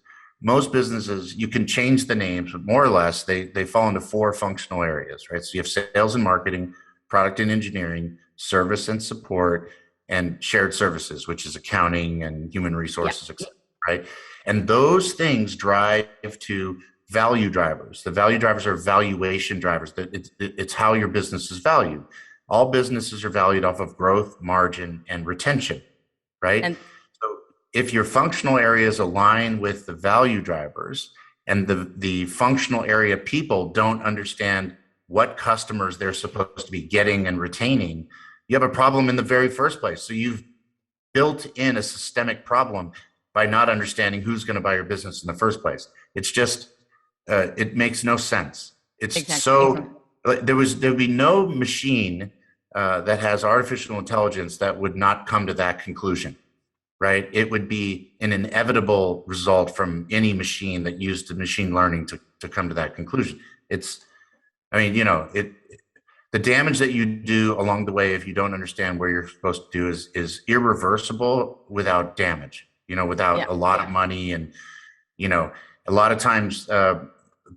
most businesses, you can change the names, but more or less they fall into four functional areas, right? So you have sales and marketing, product and engineering, service and support, and shared services, which is accounting and human resources, et cetera, right? And those things drive to value drivers. The value drivers are valuation drivers. It's how your business is valued. All businesses are valued off of growth, margin, and retention, right? And so if your functional areas align with the value drivers, and the functional area people don't understand what customers they're supposed to be getting and retaining, you have a problem in the very first place. So you've built in a systemic problem by not understanding who's going to buy your business in the first place. It's just, it makes no sense. It's exactly. There would be no machine that has artificial intelligence that would not come to that conclusion, right? It would be an inevitable result from any machine that used the machine learning to come to that conclusion. The damage that you do along the way, if you don't understand where you're supposed to do, is irreversible without damage, without a lot of money. And, a lot of times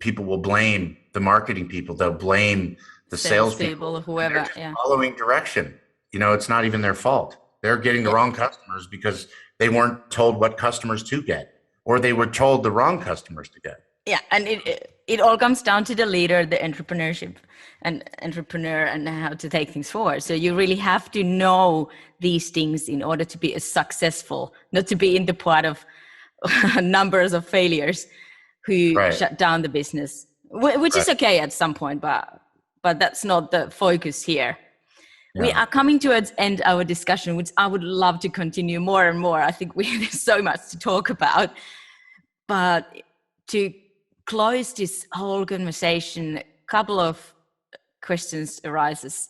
people will blame the marketing people. They'll blame the sales people, or whoever, following direction. It's not even their fault. They're getting the wrong customers because they weren't told what customers to get, or they were told the wrong customers to get. Yeah, and it all comes down to the leader, the entrepreneurship and entrepreneur, and how to take things forward. So you really have to know these things in order to be successful, not to be in the part of numbers of failures who shut down the business, which is okay at some point, but that's not the focus here. Yeah. We are coming towards end our discussion, which I would love to continue more and more. I think we have so much to talk about, but to close this whole conversation, a couple of questions arises.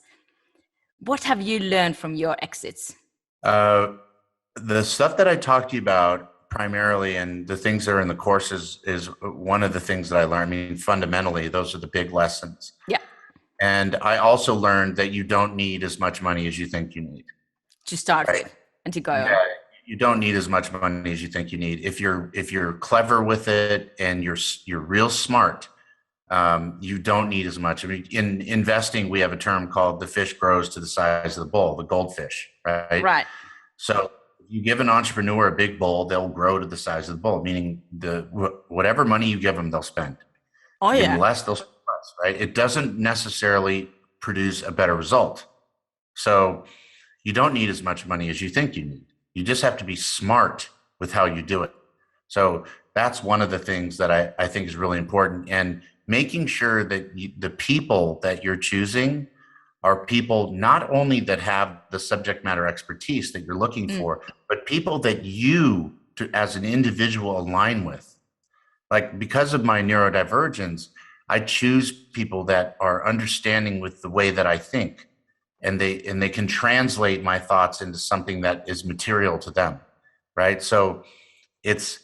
What have you learned from your exits? The stuff that I talked to you about primarily, and the things that are in the courses, is one of the things that I learned. I mean, fundamentally, those are the big lessons. Yeah. And I also learned that you don't need as much money as you think you need to start with and to go on. You don't need as much money as you think you need. If you're clever with it and you're real smart, you don't need as much. I mean, in investing, we have a term called the fish grows to the size of the bowl, the goldfish, right? Right. So if you give an entrepreneur a big bowl, they'll grow to the size of the bowl, meaning whatever money you give them, they'll spend. Oh, yeah. Give them less, they'll spend less, right? It doesn't necessarily produce a better result. So you don't need as much money as you think you need. You just have to be smart with how you do it. So that's one of the things that I think is really important. And making sure that the people that you're choosing are people not only that have the subject matter expertise that you're looking for, but people that you, as an individual, align with. Like, because of my neurodivergence, I choose people that are understanding with the way that I think, and they can translate my thoughts into something that is material to them, right? So it's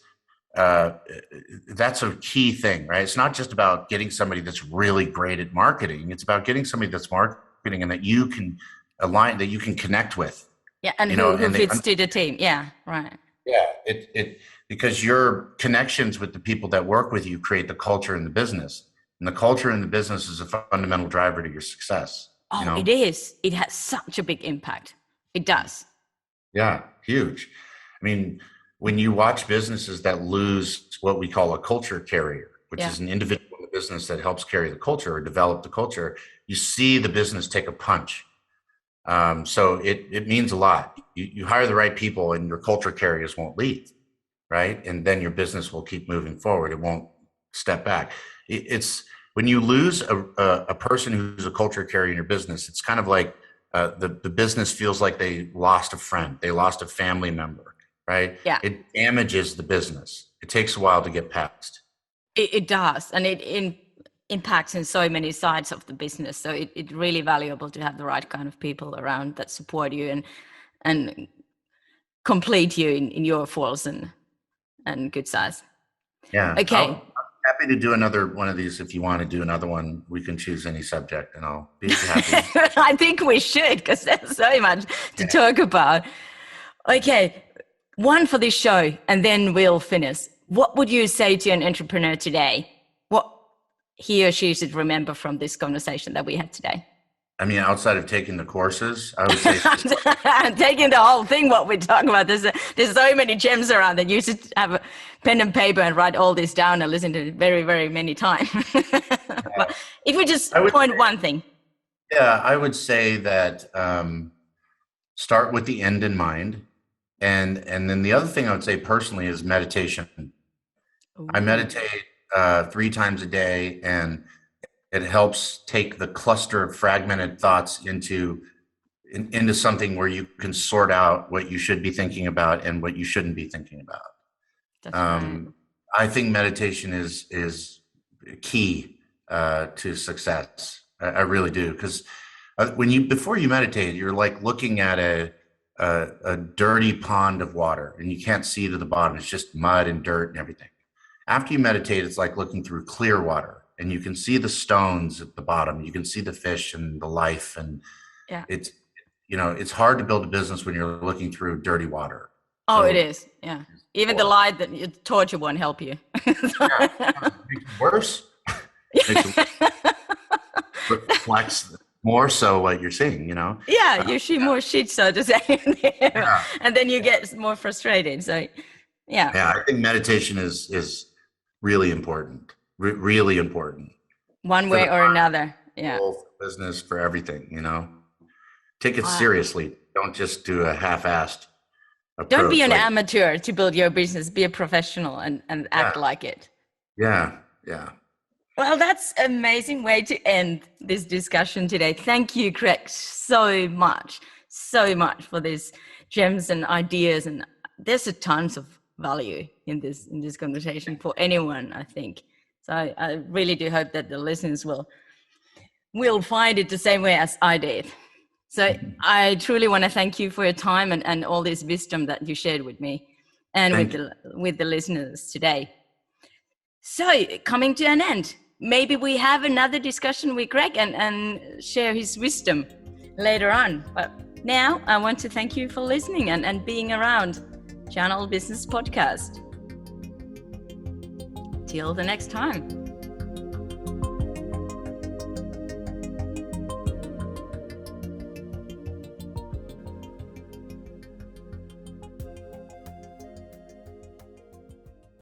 that's a key thing, right? It's not just about getting somebody that's really great at marketing. It's about getting somebody that's marketing and that you can align, that you can connect with. Yeah, and who fits to the team. Yeah, right. Yeah, because your connections with the people that work with you create the culture in the business, and the culture in the business is a fundamental driver to your success. Oh, it is. It has such a big impact. It does. Yeah, huge. I mean, when you watch businesses that lose what we call a culture carrier, which is an individual in the business that helps carry the culture or develop the culture, you see the business take a punch. So it means a lot. You hire the right people and your culture carriers won't leave, right? And then your business will keep moving forward. It won't step back. It's when you lose a person who's a culture carrier in your business, it's kind of like the business feels like they lost a friend, they lost a family member, right? Yeah. It damages the business. It takes a while to get past. It does. And it impacts in so many sides of the business. So it's really valuable to have the right kind of people around that support you and complete you in your faults and good sides. Yeah. Okay. I'm happy to do another one of these. If you want to do another one, we can choose any subject and I'll be happy. I think we should, because there's so much to talk about. Okay. One for this show, and then we'll finish. What would you say to an entrepreneur today? What he or she should remember from this conversation that we had today? I mean, outside of taking the courses, I would say taking the whole thing, what we talk about. There's so many gems around that you should have a pen and paper and write all this down and listen to it very, very many times. But if we just point one thing. Yeah, I would say that start with the end in mind. And then the other thing I would say personally is meditation. Ooh. I meditate 3 times a day, and it helps take the cluster of fragmented thoughts into something where you can sort out what you should be thinking about and what you shouldn't be thinking about. That's right. I think meditation is key to success. I really do, because before you meditate, you're like looking at a dirty pond of water and you can't see to the bottom. It's just mud and dirt and everything. After you meditate, it's like looking through clear water and you can see the stones at the bottom. You can see the fish and the life. And it's hard to build a business when you're looking through dirty water. Oh, so, it is. Yeah. Even the light that you torture won't help you. It makes it worse. Reflects more so what you're seeing, Yeah, you see more shit, so to say. Yeah. And then you get more frustrated. So, yeah. Yeah, I think meditation is really important. Really important. One way or another. Yeah. For business, for everything, Take it seriously. Don't just do a half-assed approach. Don't be an amateur to build your business. Be a professional and act like it. Yeah, yeah. Well, that's an amazing way to end this discussion today. Thank you, Greg, so much for these gems and ideas. And there's a tons of value in this conversation for anyone, I think. So I really do hope that the listeners will find it the same way as I did. So I truly want to thank you for your time and all this wisdom that you shared with me and with the listeners today. So coming to an end, maybe we have another discussion with Greg and share his wisdom later on. But now I want to thank you for listening and being around Channel Business Podcast. Till the next time.